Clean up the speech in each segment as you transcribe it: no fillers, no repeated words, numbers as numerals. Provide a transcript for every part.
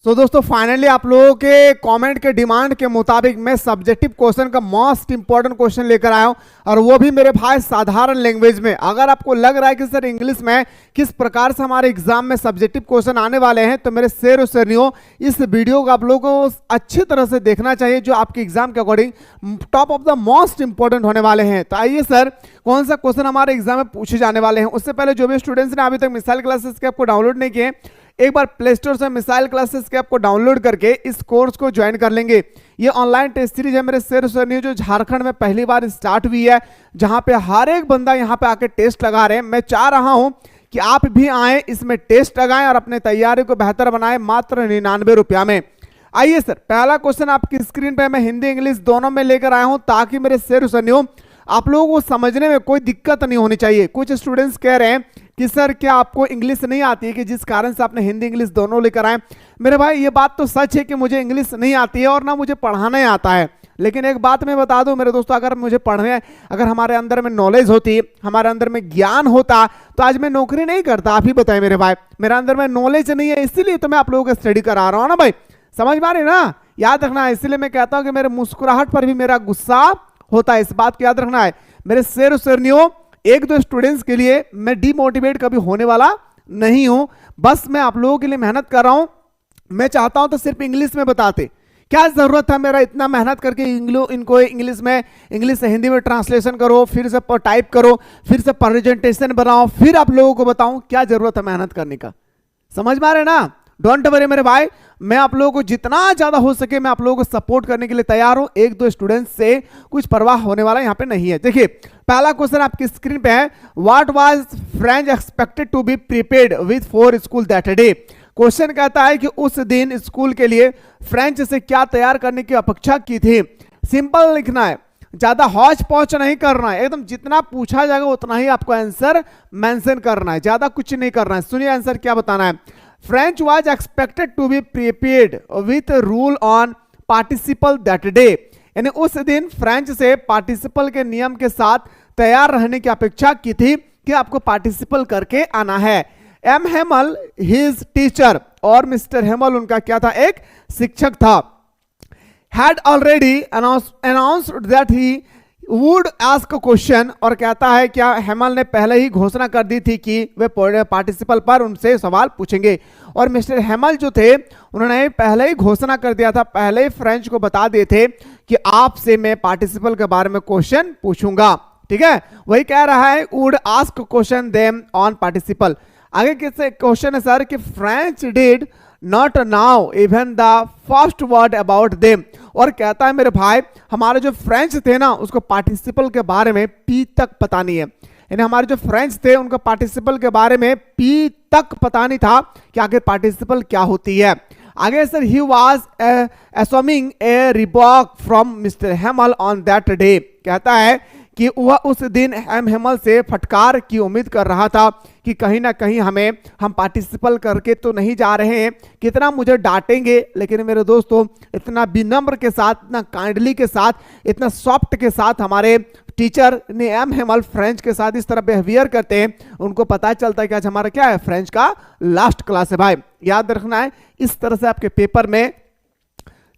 तो दोस्तों फाइनली आप लोगों के कमेंट के डिमांड के मुताबिक मैं सब्जेक्टिव क्वेश्चन का मोस्ट इंपॉर्टेंट क्वेश्चन लेकर आया हूं, और वो भी मेरे भाई साधारण लैंग्वेज में। अगर आपको लग रहा है कि सर इंग्लिश में किस प्रकार से हमारे एग्जाम में सब्जेक्टिव क्वेश्चन आने वाले हैं, तो मेरे शेर और शेरनियों इस वीडियो को आप लोगों को अच्छी तरह से देखना चाहिए, जो आपके एग्जाम के according top of the most important होने वाले हैं। तो आइए सर, कौन सा क्वेश्चन हमारे एग्जाम में पूछे जाने वाले हैं। उससे पहले जो भी स्टूडेंट्स ने अभी तक मिसाइल क्लासेस के ऐप को डाउनलोड नहीं किए, एक बार प्ले स्टोर से मिसाइल क्लासेस के ऐप को डाउनलोड करके इस कोर्स को ज्वाइन कर लेंगे। ये ऑनलाइन टेस्ट सीरीज है मेरे शेर शेरनियों, जो झारखंड में पहली बार स्टार्ट हुई है, जहां पे हर एक बंदा यहां पे आके टेस्ट लगा रहे हैं। मैं चाह रहा हूं कि आप भी आए, इसमें टेस्ट लगाएं और अपने तैयारी को बेहतर बनाएं, मात्र 99 रुपया में। आइए सर, पहला क्वेश्चन आपकी स्क्रीन पे मैं हिंदी इंग्लिश दोनों में लेकर आया हूं, ताकि मेरे शेर शेरनियों आप लोगों को समझने में कोई दिक्कत नहीं होनी चाहिए। कुछ स्टूडेंट्स कह रहे हैं कि सर क्या आपको इंग्लिश नहीं आती है, कि जिस कारण से आपने हिंदी इंग्लिश दोनों लेकर आए। मेरे भाई ये बात तो सच है कि मुझे इंग्लिश नहीं आती है और ना मुझे पढ़ाना ही आता है, लेकिन एक बात मैं बता दूं मेरे दोस्तों, अगर मुझे पढ़ने, अगर हमारे अंदर में नॉलेज होती, हमारे अंदर में ज्ञान होता, तो आज मैं नौकरी नहीं करता। आप ही बताएं मेरे भाई, मेरे अंदर में नॉलेज नहीं है, इसीलिए तो मैं आप लोगों को स्टडी करा रहा हूँ ना भाई, समझ पा रहे ना। याद रखना है, इसीलिए मैं कहता हूं कि मेरे मुस्कुराहट पर भी मेरा गुस्सा होता है, इस बात को याद रखना है मेरे शेर और शेरनियों। एक दो स्टूडेंट्स के लिए मैं डिमोटिवेट कभी होने वाला नहीं हूं, बस मैं आप लोगों के लिए मेहनत कर रहा हूं। मैं चाहता हूं तो सिर्फ इंग्लिश में बताते, क्या जरूरत है मेरा इतना मेहनत करके इनको इंग्लिश में, इंग्लिश से हिंदी में ट्रांसलेशन करो, फिर से टाइप करो, फिर से प्रेजेंटेशन बनाओ, फिर आप लोगों को बताऊं, क्या जरूरत है मेहनत करने का। समझ में आ रहे ना। डोंट वरी मेरे भाई, मैं आप लोगों को जितना ज्यादा हो सके मैं आप लोगों को सपोर्ट करने के लिए तैयार हूं। एक दो स्टूडेंट्स से कुछ परवाह होने वाला यहां पे नहीं है। देखिए पहला क्वेश्चन आपकी स्क्रीन पे है, what was French expected to be prepared with for school that day. Question कहता है कि उस दिन स्कूल के लिए फ्रेंच से क्या तैयार करने की अपेक्षा की थी। सिंपल लिखना है, ज्यादा हौच पौच नहीं करना है, एकदम जितना पूछा जाएगा उतना ही आपको आंसर मेंशन करना है, ज्यादा कुछ नहीं करना है। सुनिए आंसर क्या बताना है। French was expected to be prepared with rule on participle that day। यानी उस दिन फ्रेंच से पार्टिसिपल के नियम के साथ तैयार रहने की अपेक्षा की थी कि आपको पार्टिसिपल करके आना है। एम हेमल हिज टीचर, और मिस्टर हेमल उनका क्या था, एक शिक्षक था। had already announced that he would ask a question, और कहता है क्या हेमल ने पहले ही घोषणा कर दी थी कि वे पार्टिसिपल पर उनसे सवाल पूछेंगे। और मिस्टर हेमल जो थे उन्होंने पहले ही घोषणा कर दिया था, पहले ही फ्रेंच को बता दिए थे कि आपसे मैं पार्टिसिपल के बारे में क्वेश्चन पूछूंगा। ठीक है, वही कह रहा है would ask question them on participle. आगे किससे क्वेश्चन है सर कि French did not now even the first word about them. और कहता है मेरे भाई हमारे जो फ्रेंच थे ना, उसको पार्टिसिपल के बारे में पी तक पता नहीं है। यानी हमारे जो फ्रेंच थे उनको पार्टिसिपल के बारे में पी तक पता नहीं था कि आखिर पार्टिसिपल क्या होती है। आगे sir he was assuming a rebuke from Mr Hamel on that day. कहता है कि वह उस दिन हेमल से फटकार की उम्मीद कर रहा था कि कहीं ना कहीं हम पार्टिसिपल करके तो नहीं जा रहे हैं, कितना मुझे डांटेंगे। लेकिन मेरे दोस्तों इतना विनम्र के साथ, इतना काइंडली के साथ, इतना सॉफ्ट के साथ हमारे टीचर ने एम हेमल फ्रेंच के साथ इस तरह बिहेवियर करते हैं, उनको पता चलता है कि आज हमारा क्या है, फ्रेंच का लास्ट क्लास है भाई। याद रखना है, इस तरह से आपके पेपर में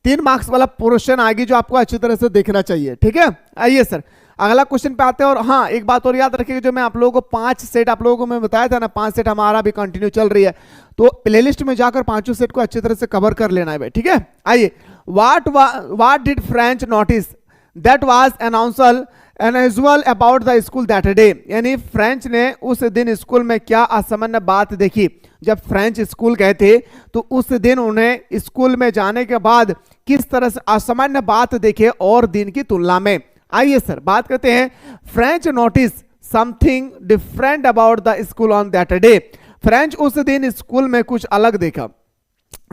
3 मार्क्स वाला पोर्शन आएगी जो आपको अच्छी तरह से देखना चाहिए। ठीक है, आइए सर अगला क्वेश्चन पे आते हैं। और हाँ एक बात और याद रखिएगा, जो मैं आप लोगों को 5 सेट आप लोगों को मैं बताया था ना, 5 सेट हमारा भी कंटिन्यू चल रही है, तो प्लेलिस्ट में जाकर 5 सेट को अच्छी तरह से कवर कर लेना है भाई। ठीक है, आइए what did French notice that was unusual about the school that day. यानी फ्रेंच ने उस दिन स्कूल में क्या असामान्य बात देखी। जब फ्रेंच स्कूल गए थे तो उस दिन उन्हें स्कूल में जाने के बाद किस तरह से असामान्य बात देखे और दिन की तुलना में। आइए सर बात करते हैं, French notice something different about the school on that day. French उस दिन स्कूल में कुछ अलग देखा।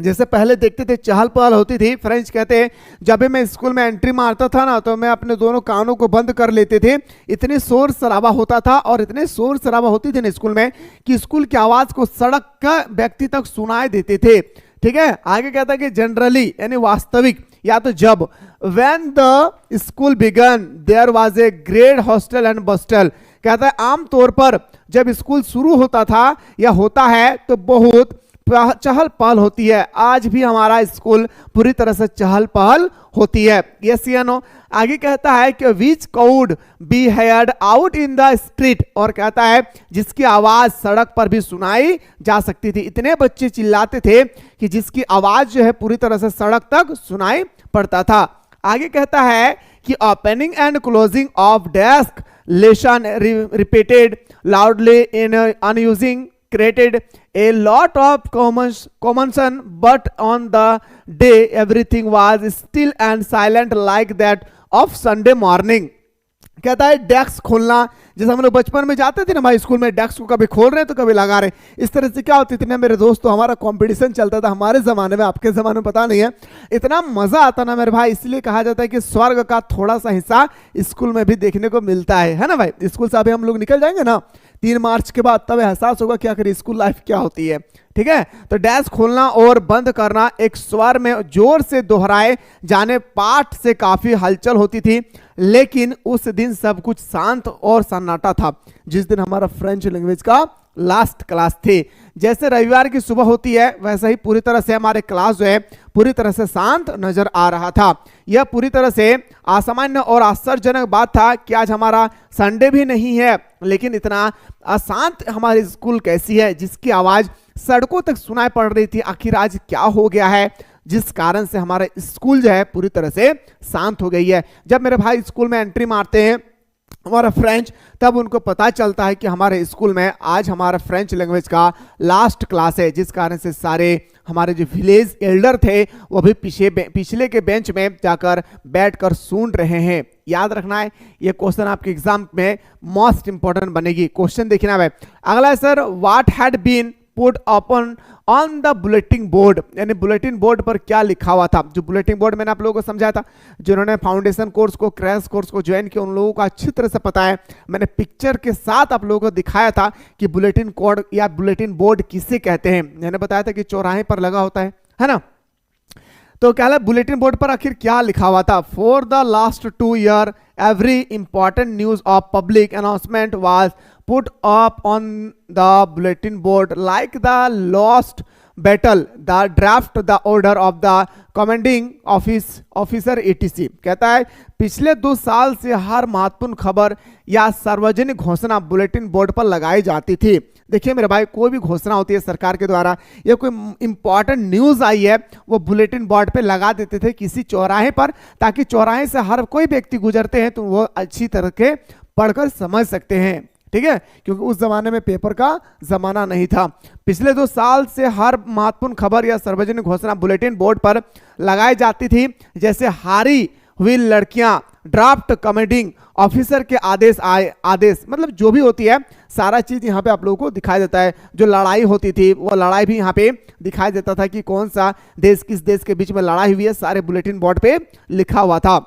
जैसे पहले देखते थे चहल पहल होती थी, फ्रेंच कहते हैं जब भी मैं स्कूल में एंट्री मारता था ना, तो मैं अपने दोनों कानों को बंद कर लेते थे। इतनी शोर शराबा होता था और इतने शोर शराबा होती थी ना स्कूल में कि स्कूल की आवाज को सड़क का व्यक्ति तक सुनाई देते थे। ठीक है, आगे कहता है कि जनरली यानी वास्तविक, या तो जब when the school began there was a great hustle and bustle. कहता है आमतौर पर जब स्कूल शुरू होता था या होता है तो बहुत चहल पहल होती है। आज भी हमारा स्कूल पूरी तरह से चहल पहल होती है। यस या नो। आगे कहता है कि which could be heard out in the street, और कहता है जिसकी आवाज सड़क पर भी सुनाई जा सकती थी। इतने बच्चे चिल्लाते थे कि जिसकी आवाज जो है पूरी तरह से सड़क तक सुनाई पड़ता था। आगे कहता है कि opening and closing of desk lesson repeated loudly in unison created a lot of commotion, but on the day everything was still and silent like that of Sunday morning. कहता है डेस्क खोलना, जैसे हम लोग बचपन में जाते थे ना भाई स्कूल में, डेस्क को कभी खोल रहे हैं तो कभी लगा रहे हैं। इस तरह से क्या होती थी ना मेरे दोस्तों, हमारा कंपटीशन चलता था हमारे जमाने में, आपके जमाने में पता नहीं है। इतना मजा आता ना मेरे भाई, इसलिए कहा जाता है कि स्वर्ग का थोड़ा सा हिस्सा स्कूल में भी देखने को मिलता है ना भाई। स्कूल से अभी हम लोग निकल जाएंगे ना 3 मार्च के बाद, तब एहसास होगा कि आखिर स्कूल लाइफ क्या होती है। ठीक है, तो डेस्क खोलना और बंद करना एक स्वर में जोर से दोहराए जाने पाठ से काफी हलचल होती थी, लेकिन उस दिन सब कुछ शांत और सन्नाटा था जिस दिन हमारा फ्रेंच लैंग्वेज का लास्ट क्लास थी। जैसे रविवार की सुबह होती है वैसे ही पूरी तरह से हमारे क्लास जो है पूरी तरह से शांत नजर आ रहा था। यह पूरी तरह से असामान्य और आश्चर्यजनक बात था कि आज हमारा संडे भी नहीं है, लेकिन इतना अशांत हमारी स्कूल कैसी है जिसकी आवाज सड़कों तक सुनाई पड़ रही थी। आखिर आज क्या हो गया है जिस कारण से हमारा स्कूल जो है पूरी तरह से शांत हो गई है। जब मेरे भाई स्कूल में एंट्री मारते हैं हमारा फ्रेंच, तब उनको पता चलता है कि हमारे स्कूल में आज हमारा फ्रेंच लैंग्वेज का लास्ट क्लास है, जिस कारण से सारे हमारे जो विलेज एल्डर थे वो भी पिछले के बेंच में जाकर बैठकर सुन रहे हैं। याद रखना है, ये क्वेश्चन आपके एग्जाम में मोस्ट इंपॉर्टेंट बनेगी। क्वेश्चन देखना है अगला है sir, what had been put upon on the bulletin board, यानी बुलेटिन बोर्ड पर क्या लिखा हुआ था। जो बुलेटिन बोर्ड मैंने आप लोगों को समझाया था, जिन्होंने फाउंडेशन कोर्स को क्रैश कोर्स को ज्वाइन किया उन लोगों को अच्छी तरह से पता है। मैंने पिक्चर के साथ आप लोगों को दिखाया था कि बुलेटिन कोड या बुलेटिन बोर्ड किसे कहते हैं। मैंने बताया था कि चौराहे पर लगा होता है ना। तो क्या है बुलेटिन बोर्ड पर आखिर क्या लिखा हुआ था। For the last 2 year every important news of public announcement was put up on the bulletin board like the lost battle, the draft, the order of the commanding officer etc. कहता है पिछले 2 साल से हर महत्वपूर्ण खबर या सार्वजनिक घोषणा बुलेटिन बोर्ड पर लगाई जाती थी। देखिए मेरे भाई, कोई भी घोषणा होती है सरकार के द्वारा या कोई इंपॉर्टेंट न्यूज आई है वो बुलेटिन बोर्ड पे लगा देते थे किसी चौराहे पर, ताकि चौराहे से हर कोई व्यक्ति गुजरते हैं तो वो अच्छी तरह के पढ़कर समझ सकते हैं। ठीक है, क्योंकि उस जमाने में पेपर का जमाना नहीं था। पिछले 2 साल से हर महत्वपूर्ण खबर या सार्वजनिक घोषणा बुलेटिन बोर्ड पर लगाई जाती थी, जैसे हारी हुई लड़कियां, ड्राफ्ट कमांडिंग ऑफिसर के आदेश मतलब जो भी होती है सारा चीज यहाँ पे आप लोगों को दिखाई देता है। जो लड़ाई होती थी वो लड़ाई भी यहाँ पे दिखाई देता था कि कौन सा देश किस देश के बीच में लड़ाई हुई है, सारे बुलेटिन बोर्ड पे लिखा हुआ था।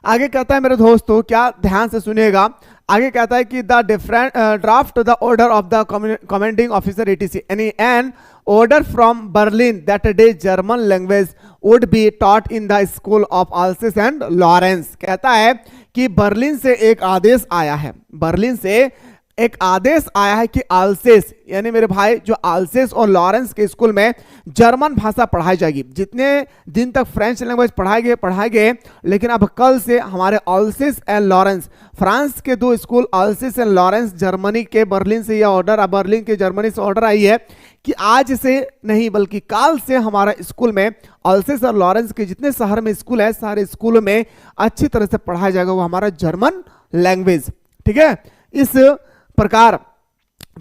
आगे कहता है मेरे दोस्तों, क्या ध्यान से सुनिएगा, आगे कहता है कि the different draft the order of the commanding officer ATC any an order from Berlin that day German language would be taught in the school of Alsace and Lorraine. कहता है कि बर्लिन से एक आदेश आया है, बर्लिन से एक आदेश आया है कि अल्सेस यानी मेरे भाई जो अल्सेस और लॉरेंस के स्कूल में जर्मन भाषा पढ़ाई जाएगी। जितने दिन तक फ्रेंच लैंग्वेज पढ़ाए गए, लेकिन अब कल से हमारे अल्सेस एंड लॉरेंस, फ्रांस के 2 स्कूल अल्सेस एंड लॉरेंस, जर्मनी के बर्लिन से यह ऑर्डर, बर्लिन के जर्मनी से ऑर्डर आई है कि आज से नहीं बल्कि कल से हमारा स्कूल में अल्सेस और लॉरेंस के जितने शहर में स्कूल है सारे स्कूलों में अच्छी तरह से पढ़ाया जाएगा वो हमारा जर्मन लैंग्वेज। ठीक है, इस प्रकार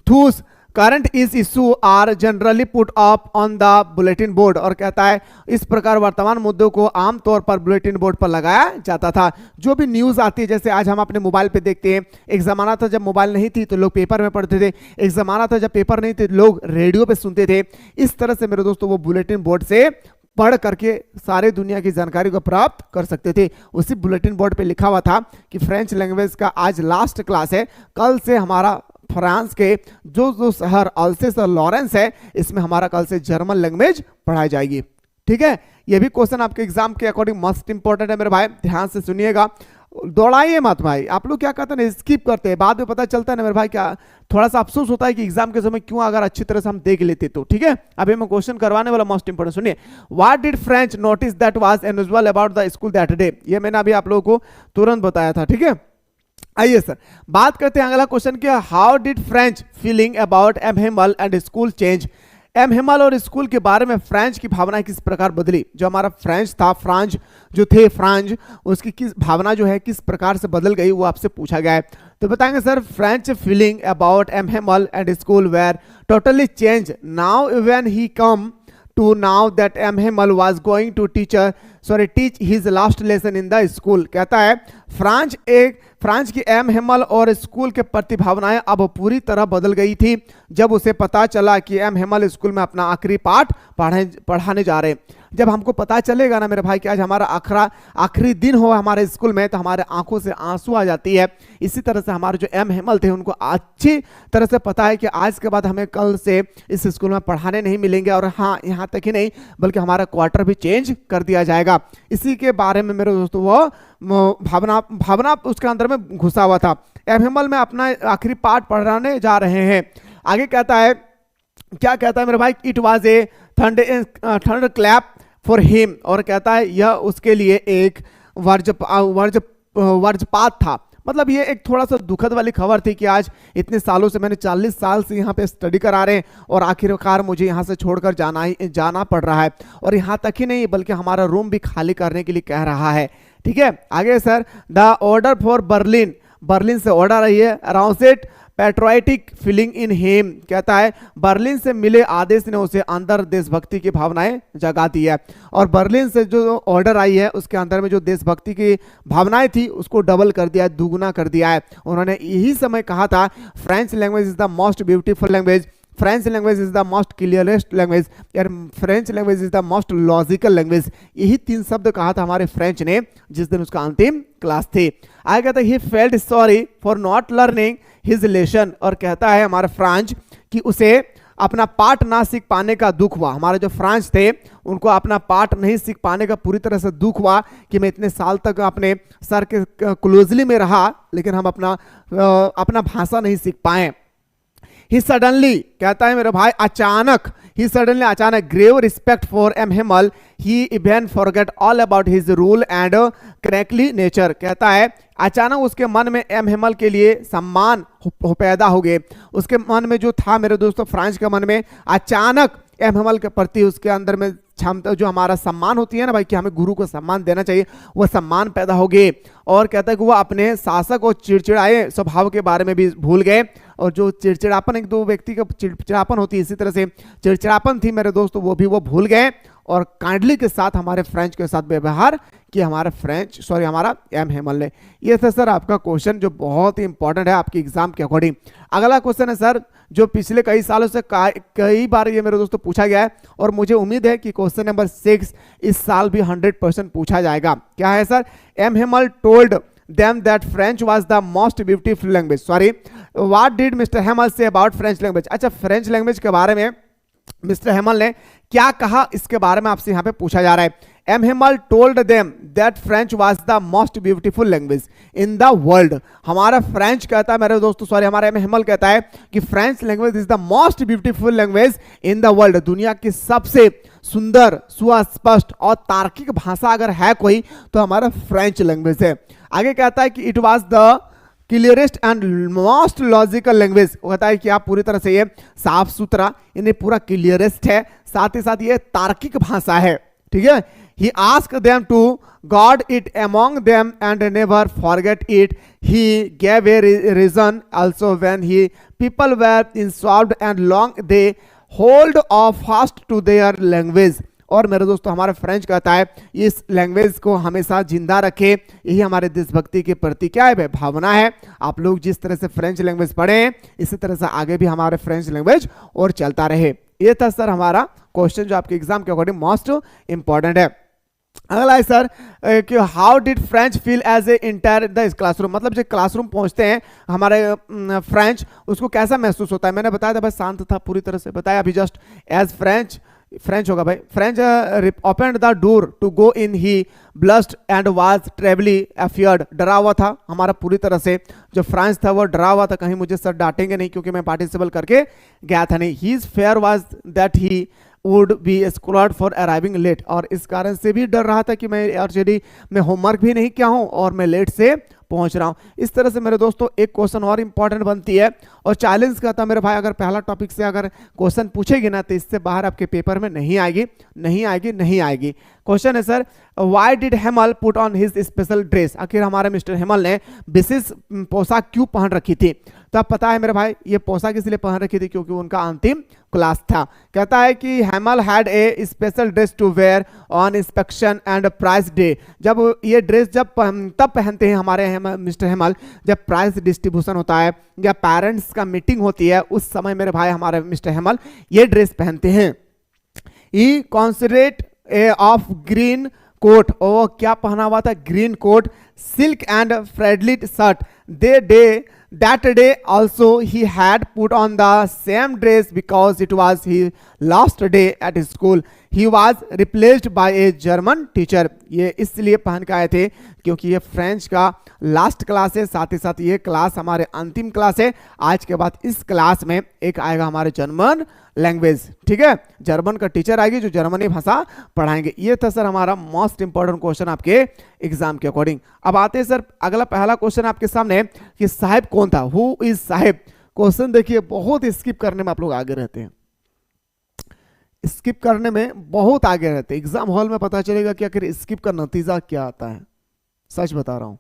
ठूस करंट इस issue are generally put up on the bulletin board, और कहता है इस प्रकार वर्तमान मुद्दों को आमतौर पर बुलेटिन बोर्ड पर लगाया जाता था। जो भी न्यूज आती है, जैसे आज हम अपने मोबाइल पे देखते हैं, एक जमाना था जब मोबाइल नहीं थी तो लोग पेपर में पढ़ते थे, एक जमाना था जब पेपर नहीं थे लोग रेडियो पे सुनते थे। इस तरह से मेरे दोस्तों वो बुलेटिन बोर्ड से पढ़ करके सारे दुनिया की जानकारी को प्राप्त कर सकते थे। उसी बुलेटिन बोर्ड पे लिखा हुआ था कि फ्रेंच लैंग्वेज का आज लास्ट क्लास है, कल से हमारा फ्रांस के जो शहर अल्सेस और लॉरेंस है इसमें हमारा कल से जर्मन लैंग्वेज पढ़ाई जाएगी। ठीक है, ये भी क्वेश्चन आपके एग्जाम के अकॉर्डिंग मोस्ट इंपॉर्टेंट है मेरे भाई, ध्यान से सुनिएगा। दौड़ाइए मत भाई, आप लोग क्या करते हैं, स्किप करते हैं, बाद में पता चलता है ना मेरे भाई, क्या थोड़ा सा अफसोस होता है कि एग्जाम के समय क्यों अगर अच्छी तरह से हम देख लेते तो। ठीक है, अभी मैं क्वेश्चन करवाने वाला, मोस्ट इंपोर्टेंट सुनिए। What did French notice that was unusual about the school that day, ये मैंने अभी आप लोगों को तुरंत बताया था। ठीक है, आइए सर बात करते हैं अगला क्वेश्चन की, how did French feeling about M Hamel and school change, M Hamel और स्कूल के बारे में फ्रेंच की भावना किस प्रकार बदली। जो हमारा फ्रेंच था, फ्रांज जो थे, फ्रांज, उसकी किस भावना जो है किस प्रकार से बदल गई, वो आपसे पूछा गया है। तो बताएंगे sir, French feeling about M Hamel and school were totally change now when he come to now that M. Himmel was going to teach his last lesson in the school। कहता है फ्रांच की M Hamel और school के प्रति भावनाएं अब पूरी तरह बदल गई थी जब उसे पता चला कि एम हेमल स्कूल में अपना आखिरी पाठ पढ़ाने जा रहे। जब हमको पता चलेगा ना मेरे भाई कि आज हमारा आखिरी दिन हो हमारे स्कूल में, तो हमारे आंखों से आंसू आ जाती है। इसी तरह से हमारे जो एम हेमल थे, उनको अच्छी तरह से पता है कि आज के बाद हमें कल से इस स्कूल में पढ़ाने नहीं मिलेंगे, और हाँ यहाँ तक ही नहीं बल्कि हमारा क्वार्टर भी चेंज कर दिया जाएगा। इसी के बारे में मेरे दोस्तों वो भावना उसके अंदर में घुसा हुआ था। एम हेमल में अपना आखिरी पाठ पढ़ाने जा रहे हैं। आगे कहता है, क्या कहता है मेरे भाई, it was a thunder clap for him, और कहता है यह उसके लिए एक वज्रपात था। मतलब ये एक थोड़ा सा दुखद वाली खबर थी कि आज इतने सालों से, मैंने 40 साल से यहाँ पे स्टडी करा रहे हैं और आखिरकार मुझे यहाँ से छोड़कर जाना पड़ रहा है, और यहाँ तक ही नहीं बल्कि हमारा रूम भी खाली करने के लिए कह रहा है। ठीक है, आगे sir, the order for Berlin से ऑर्डर आई है, around patriotic feeling in him, कहता है बर्लिन से मिले आदेश ने उसे अंदर देशभक्ति की भावनाएं जगा दी है, और बर्लिन से जो ऑर्डर आई है उसके अंदर में जो देशभक्ति की भावनाएं थी उसको डबल कर दिया है, दुगुना कर दिया है। उन्होंने यही समय कहा था, French language is the most beautiful language, French language is the most clearest language, यार French language is the most logical language. यही 3 शब्द कहा था हमारे फ्रेंच ने जिस दिन उसका अंतिम क्लास थी। आगे कहता है, he felt sorry for not learning his lesson, और कहता है हमारा फ्रांच कि उसे अपना पाठ ना सीख पाने का दुख हुआ। हमारे जो फ्रांच थे उनको अपना पाठ नहीं सीख पाने का पूरी तरह से दुख हुआ कि मैं इतने साल तक अपने सर के क्लोजली में रहा लेकिन हम अपना भाषा नहीं सीख पाए। ही सडनली, कहता है मेरे भाई अचानक, ही सडनली अचानक, grave respect for M Hamel, he even forget all about his rule and crackly nature, कहता है अचानक उसके मन में एम हेमल के लिए सम्मान पैदा हो गए। उसके मन में जो था मेरे दोस्तों, फ्रांस के मन में अचानक एम हेमल के प्रति उसके अंदर में क्षमता, जो हमारा सम्मान होती है ना भाई कि हमें गुरु को सम्मान देना चाहिए, वो सम्मान पैदा हो गए। और कहता है कि वो अपने शासक और चिड़चिड़ाए स्वभाव के बारे में भी भूल गए, और जो चिड़चिड़ापन, एक दो व्यक्ति का चिड़चिड़ापन होती है, इसी तरह से चिड़चिड़ापन थी मेरे दोस्तों, वो भी वो भूल गए और काइंडली के साथ हमारे फ्रेंच के साथ व्यवहार कि हमारा एम हेमल ने। ये था सर आपका क्वेश्चन जो बहुत ही इंपॉर्टेंट है आपके एग्जाम के अकॉर्डिंग। अगला क्वेश्चन है सर जो पिछले कई सालों से कई बार ये मेरे दोस्तों पूछा गया है, और मुझे उम्मीद है कि क्वेश्चन नंबर 6 इस साल भी 100% पूछा जाएगा। क्या है sir, M Hamel told them that French was the most beautiful language. Sorry, what did Mr. Hamel say about French language? अच्छा, फ्रेंच लैंग्वेज के बारे में मिस्टर हेमल ने क्या कहा, इसके बारे में आपसे यहाँ पे पूछा जा रहा है। M Hamel told them that French was the most beautiful language in the world. हमारा फ्रेंच कहता है मेरे दोस्तों, हमारा एम हेमल कहता है कि French language is the most beautiful language in the world. दुनिया की सबसे सुंदर, सुस्पष्ट और तार्किक भाषा अगर है कोई तो हमारा फ्रेंच लैंग्वेज है। आगे कहता है कि it was the clearest and most logical language. वो कहता है कि आप पूरी तरह से ये साफ सुथरा, इन्हें पूरा क्लियरेस्ट है, साथ ही साथ ये तार्किक भाषा है। ठीक है, he asked them to guard it among them and never forget it. He gave a reason also when people were involved and long they hold of fast to their language. और मेरे दोस्तों हमारा फ्रेंच कहता है इस language को हमेशा जिंदा रखे, यही हमारे देशभक्ति के प्रति क्या है, भावना है। आप लोग जिस तरह से फ्रेंच लैंग्वेज पढ़े हैं इसी तरह से आगे भी हमारे फ्रेंच लैंग्वेज और चलता रहे। ये था सर हमारा क्वेश्चन जो आपके एग्जाम के अकॉर्डिंग मोस्ट इंपॉर्टेंट है। अगला है सर कि how did French feel as a enter the classroom. मतलब जब क्लासरूम पहुंचते हैं हमारे फ्रेंच, उसको कैसा महसूस होता है। मैंने बताया था भाई शांत था, पूरी तरह से बताया अभी जस्ट। एज फ्रेंच फ्रेंच होगा भाई। French open the door to go in, he blushed and was terribly afraid, डरा हुआ था हमारा पूरी तरह से। जो फ्रांस था वो डरा हुआ था, कहीं मुझे सर डांटेंगे नहीं क्योंकि मैं पार्टिसिपल करके गया था नहीं। His fear was that he would be scolded for arriving late, और इस कारण से भी डर रहा था कि मैं एक्चुअली मैं होमवर्क भी नहीं किया हूं और मैं लेट से पहुंच रहा हूं। इस तरह से मेरे दोस्तों एक क्वेश्चन और इंपॉर्टेंट बनती है, और चैलेंज का था मेरे भाई, अगर पहला टॉपिक से अगर क्वेश्चन पूछेगी ना तो इससे बाहर आपके पेपर में नहीं आएगी, नहीं आएगी, नहीं आएगी। क्वेश्चन है sir, why did Hemal put on his special dress, आखिर हमारे मिस्टर हेमल ने विशेष पोशाक क्यों पहन रखी थी। तो अब पता है मेरे भाई ये पोशाक इसलिए पहन रखी थी क्योंकि उनका अंतिम क्लास था। कहता है कि Hamel had a special dress to wear on inspection and prize day, जब ये ड्रेस जब तब पहनते हैं हमारे मिस्टर हेमल जब प्राइज डिस्ट्रीब्यूशन होता है या पेरेंट्स का मीटिंग होती है, उस समय मेरे भाई हमारे मिस्टर हेमल ये ड्रेस पहनते हैं। ई कॉन्सिडरेट ऑफ ग्रीन कोट, और क्या पहना हुआ था, green coat, silk and frilled shirt. That day also he had put on the same dress because it was his last day at school. He was replaced by a German teacher. ये इसलिए पहन के आए थे क्योंकि ये French का last class है, साथ ही साथ ये क्लास हमारे अंतिम क्लास है। आज के बाद इस क्लास में एक आएगा हमारे जर्मन लैंग्वेज, ठीक है, जर्मन का टीचर आएगी जो जर्मनी भाषा पढ़ाएंगे। ये था सर हमारा मोस्ट इंपॉर्टेंट क्वेश्चन आपके एग्जाम के अकॉर्डिंग। अब आते हैं सर अगला पहला क्वेश्चन आपके सामने कि साहिब कौन था, हु इज साहिब। क्वेश्चन देखिए बहुत स्किप करने में आप लोग आगे रहते हैं, स्किप करने में बहुत आगे रहते हैं। एग्जाम हॉल में पता चलेगा कि आखिर स्किप का नतीजा क्या आता है, सच बता रहा हूं।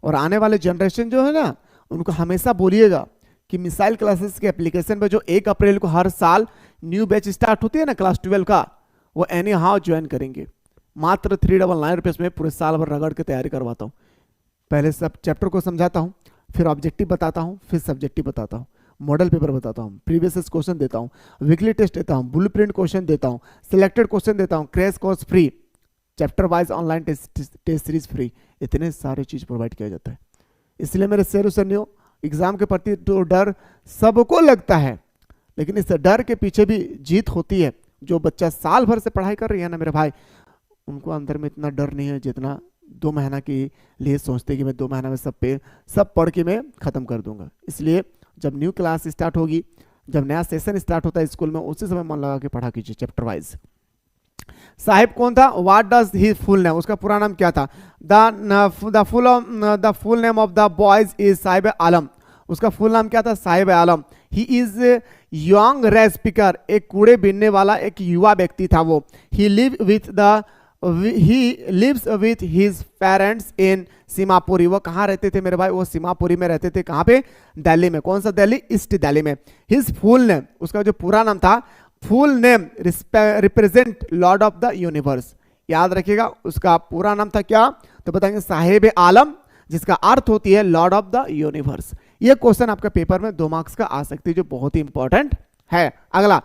और आने वाले जनरेशन जो है ना उनको हमेशा बोलिएगा कि मिसाइल क्लासेस के एप्लीकेशन पे जो 1 अप्रैल को हर साल न्यू बैच स्टार्ट होती है ना क्लास 12 का, वो एनी हाउ ज्वाइन करेंगे। मात्र 399 रुपीज में पूरे साल भर रगड़ के तैयारी करवाता हूँ। पहले सब चैप्टर को समझाता हूँ, फिर ऑब्जेक्टिव बताता हूँ, फिर सब्जेक्टिव बताता हूँ, मॉडल पेपर बताता हूँ, प्रीवियस क्वेश्चन देता हूँ, वीकली टेस्ट देता हूँ, ब्लूप्रिंट क्वेश्चन देता हूँ, सिलेक्टेड क्वेश्चन देता हूँ, crash course free, chapter wise online test series free, इतने सारे चीज प्रोवाइड किया जाता है। इसलिए मेरे शेर सुनियो, एग्जाम के प्रति तो डर सबको लगता है, लेकिन इस डर के पीछे भी जीत होती है। जो बच्चा साल भर से पढ़ाई कर रही है ना मेरे भाई, उनको अंदर में इतना डर नहीं है जितना 2 महीना के लिए सोचते कि मैं 2 महीना में सब पढ़ के मैं खत्म कर दूंगा। इसलिए जब न्यू क्लास स्टार्ट होगी, जब नया सेशन स्टार्ट होता है स्कूल में, उसी समय मन लगा के पढ़ा कीजिए चैप्टर वाइज। साहिब कौन था, what does he full name, उसका पूरा नाम क्या था। The full name of the boys is Sahib Alam, उसका फुल नाम क्या था, Sahib Alam. He is young rag picker, एक कूड़े बीनने वाला एक युवा व्यक्ति था वो। He lives with his parents in Seemapuri, वो कहाँ रहते थे मेरे भाई, वो सीमापुरी में रहते थे। कहाँ पे, दिल्ली में। कौन सा दिल्ली, ईस्ट दिल्ली में। हिज फुल नेम, उसका जो पूरा नाम था, full name represent Lord of the universe, याद रखिएगा उसका पूरा नाम था क्या, तो बताएंगे साहिब आलम, जिसका अर्थ होती है लॉर्ड ऑफ द यूनिवर्स। ये क्वेश्चन आपका पेपर में 2 मार्क्स का आ सकती है, जो बहुत ही इंपॉर्टेंट है। अगला,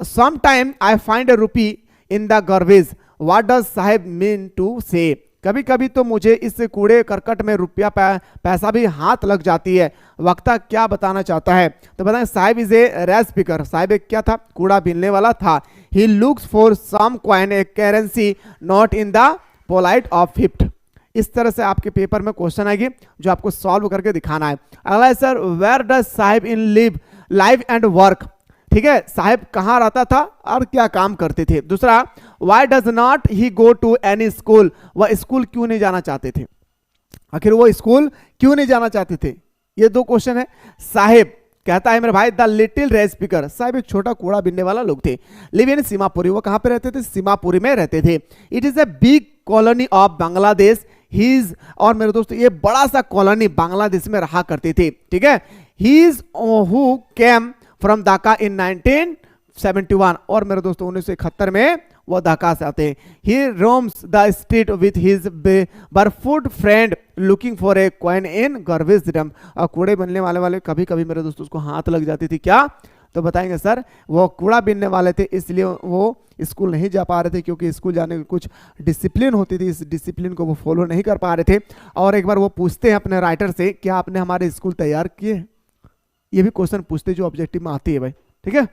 some time I find a rupee in the garbage, what does Sahib mean to say, कभी कभी तो मुझे इस कूड़े करकट में रुपया पैसा भी हाथ लग जाती है, वक्ता क्या बताना चाहता है। तो बताएं Sahib is a rag picker, Sahib एक क्या था, कूड़ा बीनने वाला था। He looks for some coin a currency note in the polite of fifth. इस तरह से आपके पेपर में क्वेश्चन आएगी जो आपको सॉल्व करके दिखाना है। अगला है sir, where does Sahib in live live and work, ठीक है, साहिब कहाँ रहता था और क्या काम करते थे। दूसरा, why does not he go to any school, वह स्कूल क्यों नहीं जाना चाहते थे, आखिर वो स्कूल क्यों नहीं जाना चाहते थे। ये 2 क्वेश्चन है। साहिब कहता है मेरे भाई, the little rag picker, Sahib एक छोटा कूड़ा बीनने वाला लोग थे। लिव इन सीमापुरी, वो कहाँ पे रहते थे, सीमापुरी में रहते थे। It is a big colony of Bangladesh, his, और मेरे दोस्तों ये बड़ा सा कॉलोनी बांग्लादेश में रहा करते थे, ठीक है। He's who came from Dhaka in 1971, और मेरे दोस्तों 1971 में वो ढाका से आते हैं। He roams the street with his barefoot friend looking for a coin in garbage dump, और कूड़े बनने वाले कभी कभी मेरे दोस्तों उसको हाथ लग जाती थी क्या, तो बताएंगे सर वो कूड़ा बीनने वाले थे इसलिए वो स्कूल नहीं जा पा रहे थे, क्योंकि स्कूल जाने की कुछ डिसिप्लिन होती थी, इस डिसिप्लिन को वो फॉलो नहीं कर पा रहे थे। और एक बार वो पूछते हैं अपने राइटर से, क्या आपने हमारे स्कूल तैयार किए, ये भी क्वेश्चन पूछते जो ऑब्जेक्टिव में आती है भाई, ठीक है।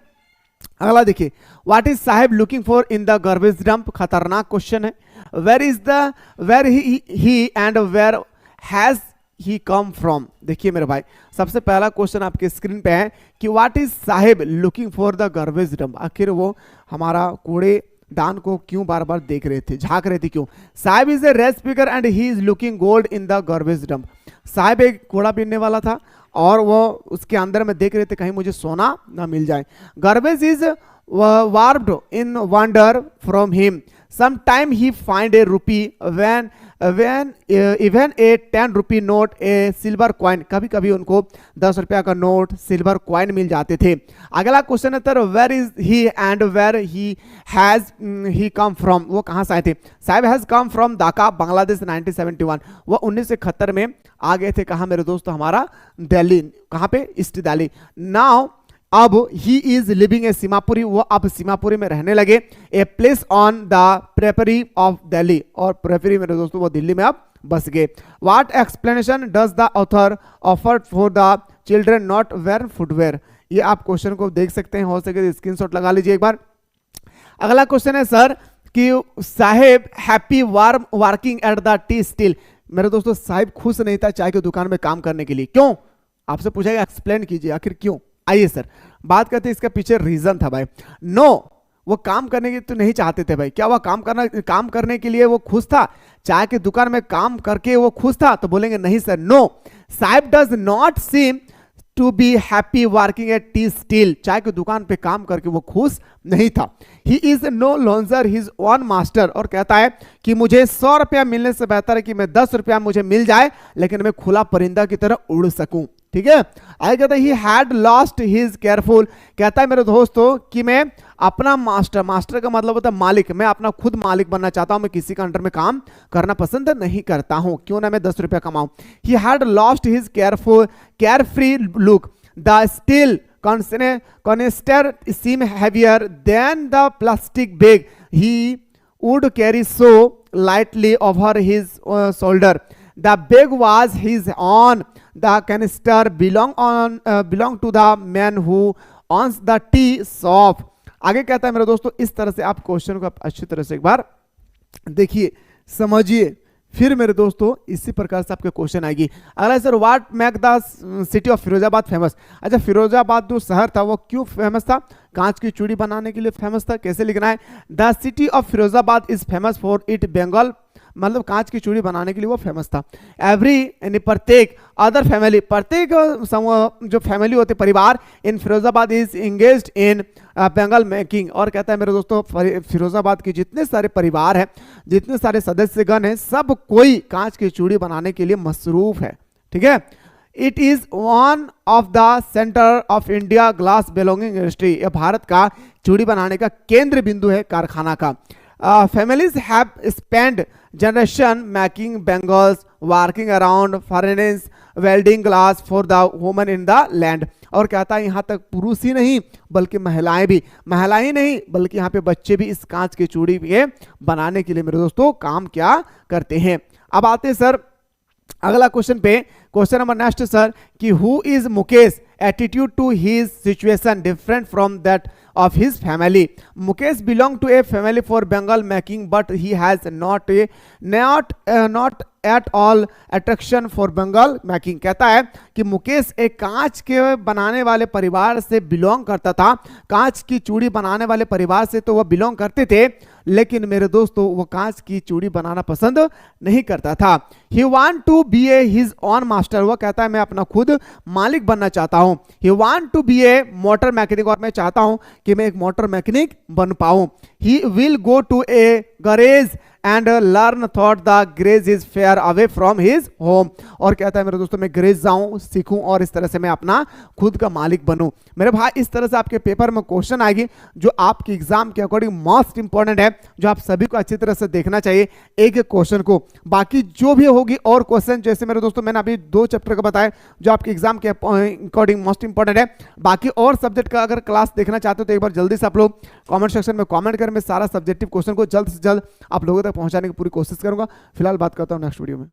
अगला देखिए, what is Saheb looking for in the garbage dump, खतरनाक क्वेश्चन है। Where he and where has he come from. देखिए मेरे भाई, सबसे पहला क्वेश्चन आपके स्क्रीन पे है कि what is Saheb looking for the garbage dump, आखिर वो हमारा कूड़े दान को क्यों बार बार देख रहे थे, झांक रहे थे क्यों। Sahib is A red speaker and he is looking gold in the garbage dump. Sahib एक कूड़ा बीनने वाला था और वो उसके अंदर में देख रहे थे कहीं मुझे सोना ना मिल जाए। Garbage is wrapped in wonder from him, some time he find a rupee when even a 10 rupee note a silver coin, कभी कभी उनको 10 रुपया का नोट सिल्वर कॉइन मिल जाते थे। अगला क्वेश्चन है sir, where is he and where he has he come from, वो कहाँ से आए थे। Sahib has come from Dhaka Bangladesh 1971, वो 1971 में आ गए थे। कहाँ मेरे दोस्तों, हमारा दिल्ली, कहाँ पे, ईस्ट दिल्ली। नाउ अब he is living a Seemapuri, वो अब सीमापुरी में रहने लगे। A place on the periphery of Delhi, और प्रेफरी मेरे दोस्तों वो दिल्ली में अब बस गए। What explanation does the author offer for the children not where footwear, ये आप क्वेश्चन को देख सकते हैं, हो सके तो स्क्रीनशॉट लगा लीजिए एक बार। अगला क्वेश्चन है सर कि Saheb happy warm working at the tea stall. मेरे दोस्तों साहिब खुश नहीं था चाय की दुकान में काम करने के लिए, क्यों, आपसे पूछेगा, एक्सप्लेन कीजिए आखिर क्यों। आइए सर बात करते हैं, इसका पीछे रीजन था भाई। नो, वो काम करने की तो नहीं चाहते थे भाई। क्या वो काम करने के लिए वो खुश था, चाय की दुकान में काम करके वो खुश था, तो बोलेंगे नहीं sir, no, Sahib does not seem to be happy working at tea stall, चाय की दुकान पे काम करके वो खुश नहीं था। He is no longer his own master, और कहता है कि मुझे 100 रुपया मिलने से बेहतर है कि मैं 10 रुपया मुझे मिल जाए लेकिन मैं खुला परिंदा की तरह उड़ सकूं। ठीक है, आगे कहता है ही हैड लॉस्ट हिज केयरफुल, कहता है मेरे दोस्तों कि मैं अपना मास्टर का मतलब होता है मालिक, मैं अपना खुद मालिक बनना चाहता हूं, मैं किसी का अंडर में काम करना पसंद नहीं करता हूं, क्यों ना मैं 10 रुपया कमाऊं। He had lost his carefree look, the steel canister seem heavier than the plastic bag he would carry so lightly over his shoulder. The bag was his own. The canister belonged to the man who owns the tea shop. आगे कहता है मेरे दोस्तों, इस तरह से आप question को आप अच्छी तरह से एक बार देखिए, समझिए, फिर मेरे दोस्तों इसी प्रकार से आपके क्वेश्चन आएगी। अगला sir, what make the city of Firozabad famous. अच्छा, फिरोजाबाद जो शहर था वो क्यों फेमस था, कांच की चूड़ी बनाने के लिए फेमस था। कैसे लिखना है, the city of Firozabad is famous for it Bengal, मतलब कांच की चूड़ी बनाने के लिए वो फेमस था। एवरी यानी प्रत्येक, अदर फैमिली, प्रत्येक जो फैमिली होते परिवार in Firozabad is engaged in bangle making, और कहता है मेरे दोस्तों फिरोजाबाद के जितने सारे परिवार हैं, जितने सारे सदस्यगण हैं, सब कोई कांच की चूड़ी बनाने के लिए मसरूफ है। ठीक है, it is one of the centre of India glass blowing industry, यह भारत का चूड़ी बनाने का केंद्र बिंदु है, कारखाना का। families have spent generation making bangles, working around furnace, welding glass for the women in the land, और कहता है यहाँ तक पुरुष ही नहीं बल्कि महिलाएं ही नहीं बल्कि यहाँ पे बच्चे भी इस कांच की चूड़ी के बनाने के लिए मेरे दोस्तों काम क्या करते हैं। अब आते हैं सर अगला क्वेश्चन पे, क्वेश्चन नंबर नेक्स्ट सर कि who is Mukesh, attitude to his situation different from that of his family. Mukesh belonged to a family for bengal making, but he has not at all attraction for bengal making. कहता है कि मुकेश एक कांच के बनाने वाले परिवार से बिलोंग करता था, कांच की चूड़ी बनाने वाले परिवार से तो वह बिलोंग करते थे, लेकिन मेरे दोस्तों वो कांच की चूड़ी बनाना पसंद नहीं करता था। He want to be his own master, वो कहता है मैं अपना खुद मालिक बनना चाहता हूँ। He want to be a motor mechanic, और मैं चाहता हूँ कि मैं एक मोटर मैकेनिक बन पाऊँ। He will go to a garage and learn thought the garage is far away from his home, और कहता है मेरे दोस्तों मैं ग्रेज जाऊं, सीखूं और इस तरह से मैं अपना खुद का मालिक बनूं। मेरे भाई इस तरह से आपके पेपर में क्वेश्चन आएगी जो आपके एग्जाम के अकॉर्डिंग मोस्ट इंपॉर्टेंट है, जो आप सभी को अच्छी तरह से देखना चाहिए एक एक क्वेश्चन को। बाकी जो भी होगी और क्वेश्चन जैसे मेरे दोस्तों मैंने अभी 2 चैप्टर का बताया जो आपके एग्जाम के अकॉर्डिंग मोस्ट इंपॉर्टेंट है। बाकी और सब्जेक्ट का अगर क्लास देखना चाहते हो तो एक बार जल्दी से आप लोग कॉमेंट सेक्शन में कॉमेंट करें, मैं सारा सब्जेक्टिव क्वेश्चन को जल्द से जल्द आप लोगों तक पहुंचाने की पूरी कोशिश करूंगा। फिलहाल बात करता हूं नेक्स्ट वीडियो में।